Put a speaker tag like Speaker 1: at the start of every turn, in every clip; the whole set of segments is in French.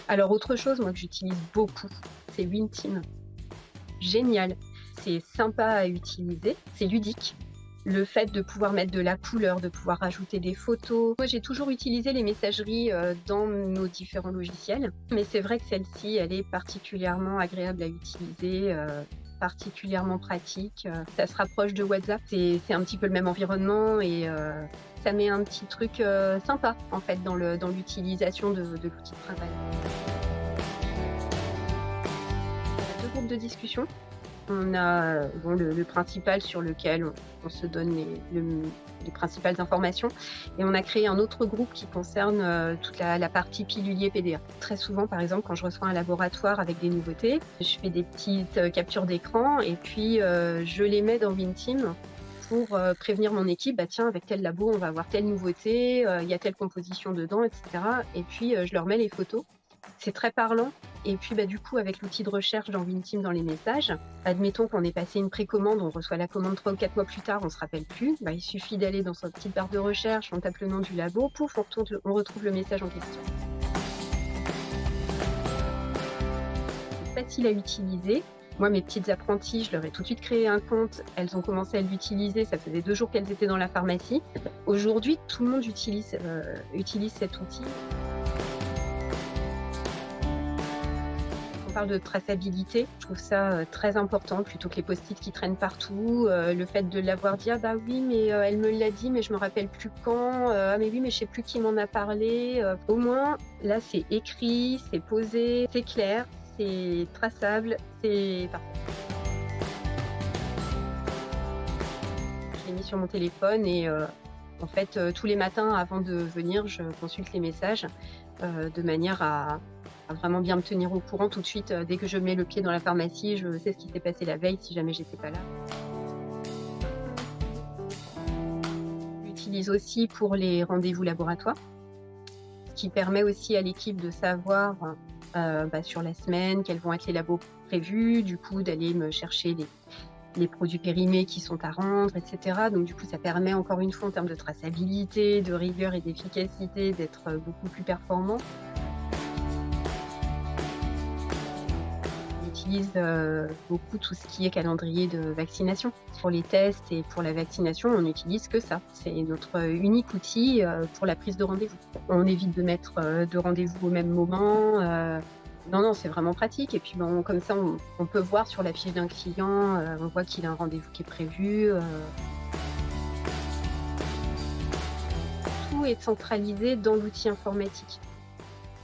Speaker 1: Alors autre chose, moi, que j'utilise beaucoup, c'est Winteam. Génial, c'est sympa à utiliser, c'est ludique. Le fait de pouvoir mettre de la couleur, de pouvoir rajouter des photos. Moi, j'ai toujours utilisé les messageries, dans nos différents logiciels, mais c'est vrai que celle-ci, elle est particulièrement agréable à utiliser, particulièrement pratique. Ça se rapproche de WhatsApp, c'est un petit peu le même environnement et ça met un petit truc, sympa, en fait, dans l'utilisation de l'outil de travail. 2 groupes de discussion. On a, bon, le principal sur lequel on se donne les principales informations et on a créé un autre groupe qui concerne, toute la partie pilulier PDA. Très souvent, par exemple, quand je reçois un laboratoire avec des nouveautés, je fais des petites, captures d'écran et puis, je les mets dans Winteam pour, prévenir mon équipe: «Bah, tiens, avec tel labo, on va avoir telle nouveauté, il y a telle composition dedans» et cetera et puis, je leur mets les photos. C'est très parlant et puis, bah, du coup, avec l'outil de recherche dans Winteam dans les messages, admettons qu'on ait passé une précommande, on reçoit la commande 3 ou 4 mois plus tard, on se rappelle plus, bah, il suffit d'aller dans sa petite barre de recherche, on tape le nom du labo, pouf, on retrouve le message en question. C'est facile à utiliser. Moi, mes petites apprenties, je leur ai tout de suite créé un compte, elles ont commencé à l'utiliser, ça faisait 2 jours qu'elles étaient dans la pharmacie. Aujourd'hui, tout le monde utilise cet outil. On parle de traçabilité, je trouve ça, très important plutôt que les post-it qui traînent partout, le fait de l'avoir dit: «Ah bah oui, mais elle me l'a dit, mais je me rappelle plus quand, ah mais oui, mais je sais plus qui m'en a parlé», au moins là, c'est écrit, c'est posé, c'est clair, c'est traçable, c'est parfait. Je l'ai mis sur mon téléphone et en fait, tous les matins avant de venir, je consulte les messages, de manière à vraiment bien me tenir au courant tout de suite, dès que je mets le pied dans la pharmacie, je sais ce qui s'est passé la veille si jamais j'étais pas là. J'utilise aussi pour les rendez-vous laboratoires, ce qui permet aussi à l'équipe de savoir, bah, sur la semaine quels vont être les labos prévus, du coup d'aller me chercher les produits périmés qui sont à rendre et cetera. Donc du coup, ça permet encore une fois en termes de traçabilité, de rigueur et d'efficacité d'être, beaucoup plus performant. On utilise, beaucoup tout ce qui est calendrier de vaccination. Pour les tests et pour la vaccination, on n'utilise que ça. C'est notre unique outil, pour la prise de rendez-vous. On évite de mettre, 2 rendez-vous au même moment, non, non, c'est vraiment pratique et puis, bon, comme ça, on peut voir sur la fiche d'un client, on voit qu'il a un rendez-vous qui est prévu, tout est centralisé dans l'outil informatique.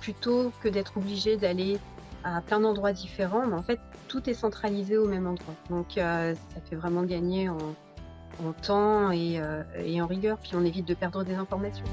Speaker 1: Plutôt que d'être obligé d'aller à plein d'endroits différents, mais en fait, tout est centralisé au même endroit. Donc ça fait vraiment gagner en temps et en rigueur, puis on évite de perdre des informations.